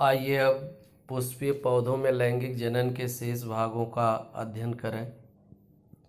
आइए अब पुष्पीय पौधों में लैंगिक जनन के शेष भागों का अध्ययन करें।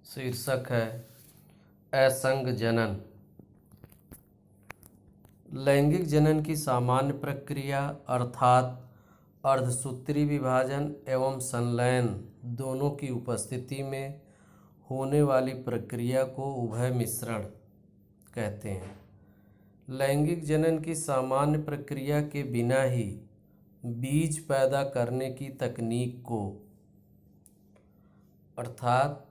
शीर्षक है असंग जनन। लैंगिक जनन की सामान्य प्रक्रिया अर्थात अर्धसूत्री विभाजन एवं संलयन दोनों की उपस्थिति में होने वाली प्रक्रिया को उभय मिश्रण कहते हैं। लैंगिक जनन की सामान्य प्रक्रिया के बिना ही बीज पैदा करने की तकनीक को अर्थात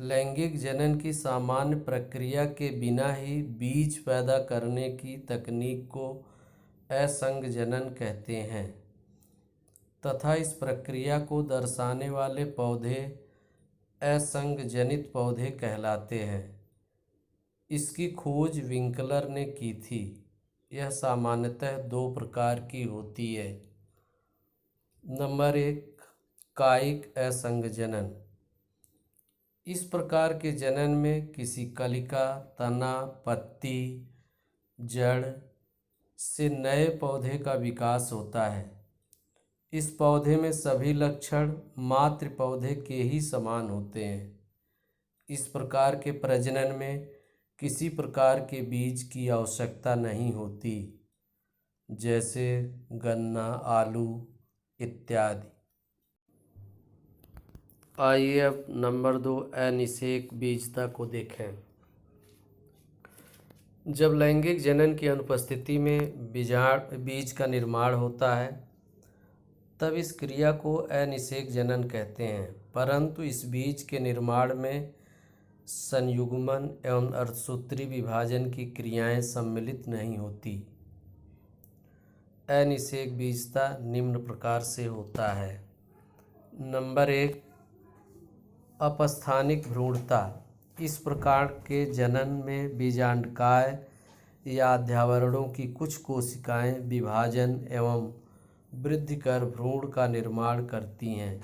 लैंगिक जनन की सामान्य प्रक्रिया के बिना ही बीज पैदा करने की तकनीक को असंग जनन कहते हैं तथा इस प्रक्रिया को दर्शाने वाले पौधे असंग जनित पौधे कहलाते हैं। इसकी खोज विंकलर ने की थी। यह सामान्यतः दो प्रकार की होती है। नंबर 1, कायिक असंग जनन। इस प्रकार के जनन में किसी कलिका, तना, पत्ती, जड़ से नए पौधे का विकास होता है। इस पौधे में सभी लक्षण मातृ पौधे के ही समान होते हैं। इस प्रकार के प्रजनन में किसी प्रकार के बीज की आवश्यकता नहीं होती, जैसे गन्ना, आलू इत्यादि। आइए अब नंबर 2, अनिषेक बीजता को देखें। जब लैंगिक जनन की अनुपस्थिति में बीज का निर्माण होता है तब इस क्रिया को अनिषेक जनन कहते हैं, परंतु इस बीज के निर्माण में संयुग्मन एवं अर्धसूत्री विभाजन की क्रियाएं सम्मिलित नहीं होती। अनिषेक बीजता निम्न प्रकार से होता है। नंबर 1, अपस्थानिक भ्रूणता। इस प्रकार के जनन में बीजांडकाय या अध्यावरणों की कुछ कोशिकाएं विभाजन एवं वृद्धि कर भ्रूण का निर्माण करती हैं।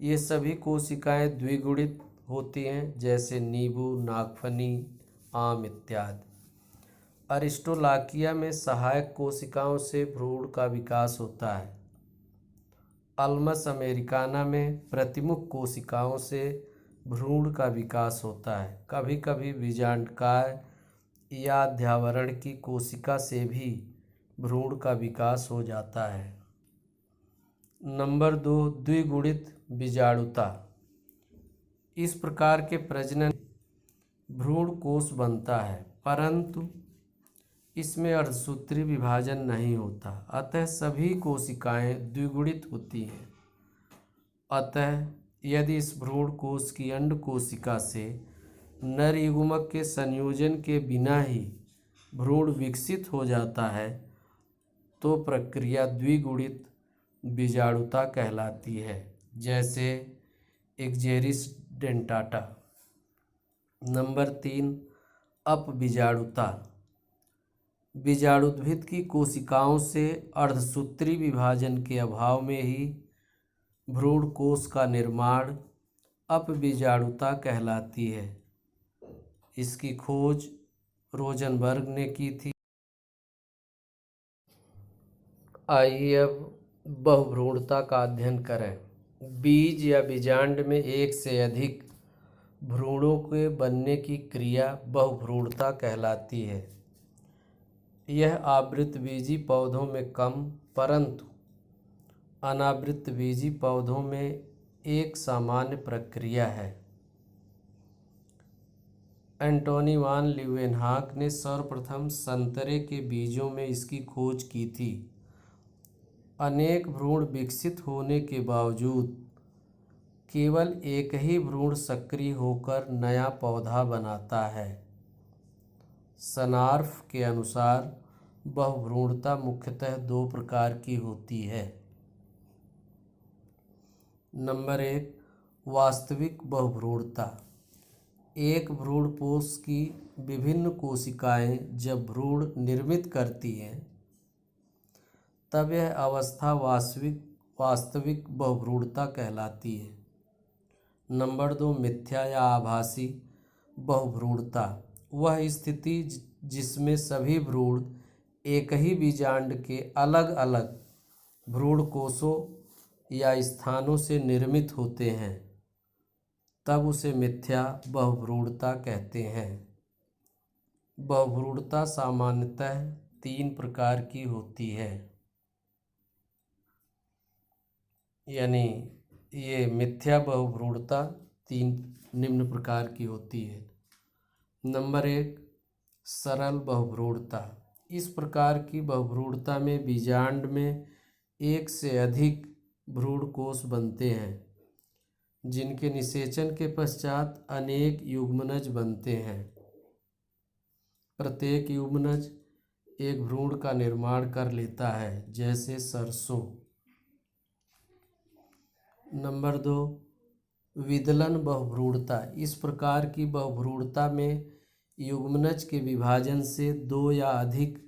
ये सभी कोशिकाएं द्विगुणित होती हैं, जैसे नींबू, नागफनी, आम इत्यादि। अरिस्टोलाकिया में सहायक कोशिकाओं से भ्रूण का विकास होता है। अल्मस अमेरिकाना में प्रतिमुख कोशिकाओं से भ्रूण का विकास होता है। कभी कभी बीजांडकाय या अध्यावरण की कोशिका से भी भ्रूण का विकास हो जाता है। नंबर 2, द्विगुणित बीजाणुता। इस प्रकार के प्रजनन भ्रूण कोष बनता है, परंतु इसमें अर्धसूत्री विभाजन नहीं होता, अतः सभी कोशिकाएं द्विगुणित होती हैं। अतः यदि इस भ्रूण कोष की अंड कोशिका से नर युग्मक के संयोजन के बिना ही भ्रूण विकसित हो जाता है तो प्रक्रिया द्विगुणित बीजाणुता कहलाती है, जैसे एक्जेरिस डेंटाटा। नंबर 3, अपबीजाणुता। बीजाणुद्भिद की कोशिकाओं से अर्धसूत्री विभाजन के अभाव में ही भ्रूण कोष का निर्माण अपबीजाणुता कहलाती है। इसकी खोज रोजनबर्ग ने की थी। आइए अब बहुभ्रूणता का अध्ययन करें। बीज या बीजांड में एक से अधिक भ्रूणों के बनने की क्रिया बहुभ्रूणता कहलाती है। यह आवृतबीजी पौधों में कम, परंतु अनावृतबीजी पौधों में एक सामान्य प्रक्रिया है। एंटोनी वान ल्यूवेनहॉक ने सर्वप्रथम संतरे के बीजों में इसकी खोज की थी। अनेक भ्रूण विकसित होने के बावजूद केवल एक ही भ्रूण सक्रिय होकर नया पौधा बनाता है। सनार्फ के अनुसार बहुभ्रूणता मुख्यतः दो प्रकार की होती है। नंबर 1, वास्तविक बहुभ्रूणता। एक भ्रूणपोष की विभिन्न कोशिकाएं जब भ्रूण निर्मित करती हैं तब यह अवस्था वास्तविक बहुभ्रूणता कहलाती है। नंबर 2, मिथ्या या आभासी बहुभ्रूणता। वह स्थिति जिसमें सभी भ्रूण एक ही बीजांड के अलग अलग भ्रूण कोषों या स्थानों से निर्मित होते हैं, तब उसे मिथ्या बहुभ्रूणता कहते हैं। बहुभ्रूणता सामान्यतः 3 प्रकार की होती है, यानी ये मिथ्या बहुभ्रूणता 3 निम्न प्रकार की होती है। नंबर 1, सरल बहुभ्रूणता। इस प्रकार की बहुभ्रूणता में बीजांड में एक से अधिक भ्रूण कोष बनते हैं, जिनके निषेचन के पश्चात अनेक युग्मनज बनते हैं। प्रत्येक युग्मनज एक भ्रूण का निर्माण कर लेता है, जैसे सरसों। नंबर 2, विदलन बहुभ्रूणता। इस प्रकार की बहुभ्रूणता में युग्मनज के विभाजन से 2 या अधिक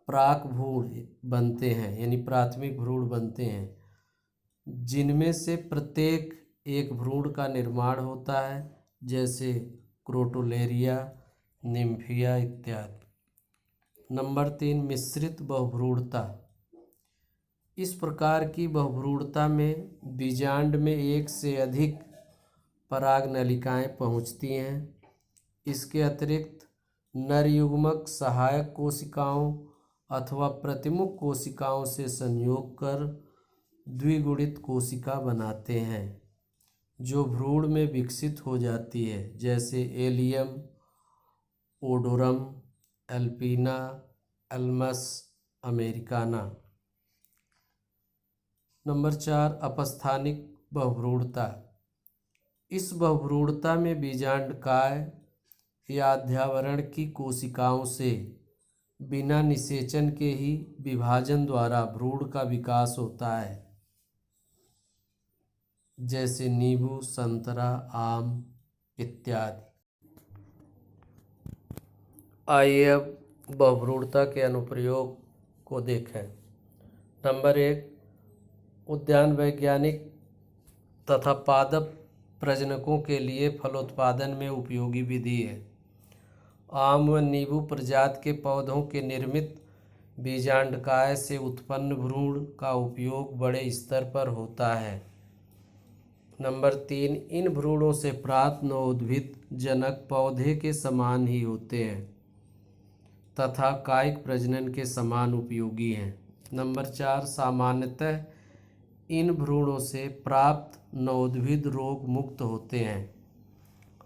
प्राक भ्रूण बनते हैं, यानी प्राथमिक भ्रूण बनते हैं, जिनमें से प्रत्येक एक भ्रूण का निर्माण होता है, जैसे क्रोटोलेरिया, निम्फिया इत्यादि। नंबर 3, मिश्रित बहुभ्रूणता। इस प्रकार की बहुभ्रूणता में बीजांड में एक से अधिक परागनलिकाएं पहुंचती हैं। इसके अतिरिक्त नर युग्मक सहायक कोशिकाओं अथवा प्रतिमुख कोशिकाओं से संयोग कर द्विगुणित कोशिका बनाते हैं, जो भ्रूण में विकसित हो जाती है, जैसे एलियम, ओडोरम, एल्पिना, एल्मस अमेरिकाना। नंबर 4, अपस्थानिक बहुभ्रूणता। इस बहुभ्रूणता में बीजांडकाय या अध्यावरण की कोशिकाओं से बिना निषेचन के ही विभाजन द्वारा भ्रूण का विकास होता है, जैसे नींबू, संतरा, आम इत्यादि। आइए अब बहुभ्रूणता के अनुप्रयोग को देखें। नंबर 1, उद्यान वैज्ञानिक तथा पादप प्रजनकों के लिए फलोत्पादन में उपयोगी विधि है। आम व नींबू प्रजाति के पौधों के निर्मित बीजांडकाय से उत्पन्न भ्रूण का उपयोग बड़े स्तर पर होता है। नंबर 3, इन भ्रूणों से प्राप्त नवोद्भिद जनक पौधे के समान ही होते हैं तथा कायिक प्रजनन के समान उपयोगी हैं। नंबर 4, सामान्यतः इन भ्रूणों से प्राप्त नवोद्भिद रोग मुक्त होते हैं।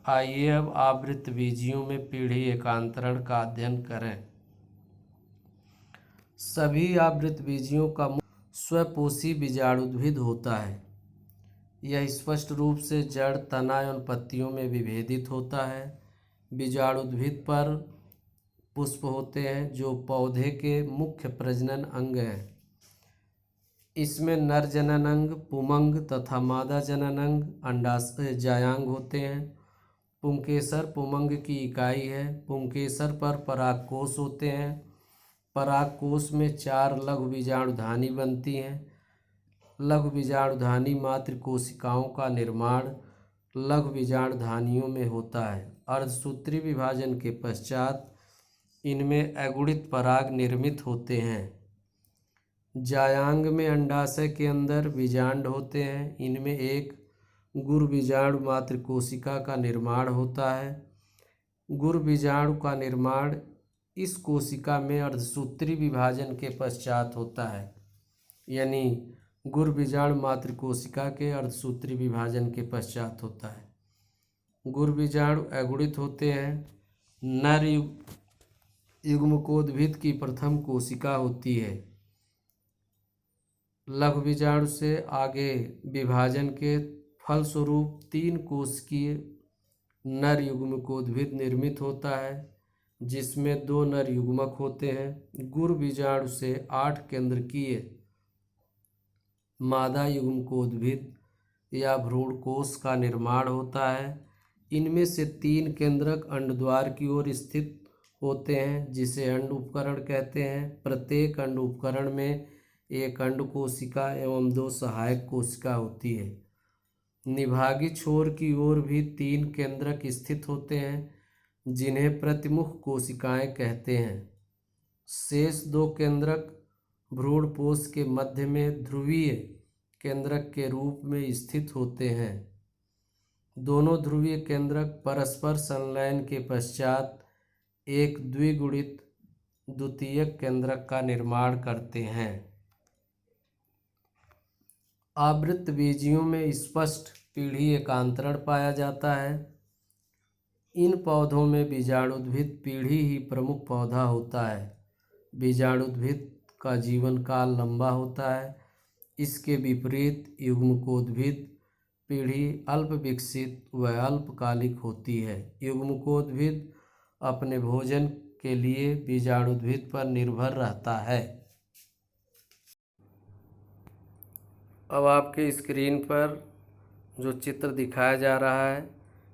आइए अब आवृतबीजियों में पीढ़ी एकांतरण का अध्ययन करें। सभी आवृतबीजियों का स्वपोषी बीजाणुद्भिद होता है। यह स्पष्ट रूप से जड़, तना एवं पत्तियों में विभेदित होता है। बीजाणुद्भिद पर पुष्प होते हैं, जो पौधे के मुख्य प्रजनन अंग हैं। इसमें नर जनन अंग पुमंग तथा मादा जनन अंग अंडाशय जायांग होते हैं। पुंकेसर पुमंग की इकाई है। पुंकेसर पर परागकोश होते हैं। परागकोश में 4 लघु बीजाणुधानी बनती हैं। लघु बीजाणुधानी मात्र कोशिकाओं का निर्माण लघु बीजाणुधानियों में होता है। अर्धसूत्री विभाजन के पश्चात इनमें अगुणित पराग निर्मित होते हैं। जायांग में अंडाशय के अंदर बीजांड होते हैं। इनमें एक गुरु बीजाणु मात्र कोशिका का निर्माण होता है। गुरु बीजाणु का निर्माण इस कोशिका में अर्धसूत्री विभाजन के पश्चात होता है, यानी गुरु बीजाणु मात्र कोशिका के अर्धसूत्री विभाजन के पश्चात होता है। गुरु बीजाणु अगुणित होते हैं। नर युग्मकोद्भिद की प्रथम कोशिका होती है। लघु बीजाणु से आगे विभाजन के फलस्वरूप 3 कोशिकीय नर युग्मकोद्भिद निर्मित होता है, जिसमें 2 नर युग्मक होते हैं। गुरु बीजाणु से 8 केंद्रकीय मादा युग्मकोद्भिद या भ्रूणकोश का निर्माण होता है। इनमें से 3 केंद्रक अंडद्वार की ओर स्थित होते हैं, जिसे अंड उपकरण कहते हैं। प्रत्येक अंड उपकरण में एक अंड कोशिका एवं 2 सहायक कोशिका होती है। निभागी छोर की ओर भी 3 केंद्रक स्थित होते हैं, जिन्हें प्रतिमुख कोशिकाएं कहते हैं। शेष दो केंद्रक भ्रूणपोष के मध्य में ध्रुवीय केंद्रक के रूप में स्थित होते हैं। दोनों ध्रुवीय केंद्रक परस्पर संलयन के पश्चात एक द्विगुणित द्वितीयक केंद्रक का निर्माण करते हैं। आवृतबीजियों में स्पष्ट पीढ़ी एकांतरण पाया जाता है। इन पौधों में बीजाणुद्भिद पीढ़ी ही प्रमुख पौधा होता है। बीजाणुद्भिद का जीवन काल लंबा होता है। इसके विपरीत युग्मकोद्भिद पीढ़ी अल्प विकसित व अल्पकालिक होती है। युग्मकोद्भिद अपने भोजन के लिए बीजाणुद्भिद पर निर्भर रहता है। अब आपके स्क्रीन पर जो चित्र दिखाया जा रहा है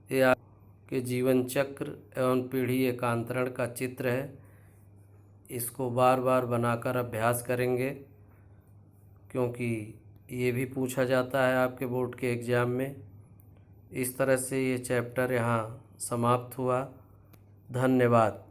ये आपके जीवन चक्र एवं पीढ़ी एकांतरण का चित्र है। इसको बार बार बनाकर अभ्यास करेंगे क्योंकि ये भी पूछा जाता है आपके बोर्ड के एग्ज़ाम में। इस तरह से ये चैप्टर यहाँ समाप्त हुआ। धन्यवाद।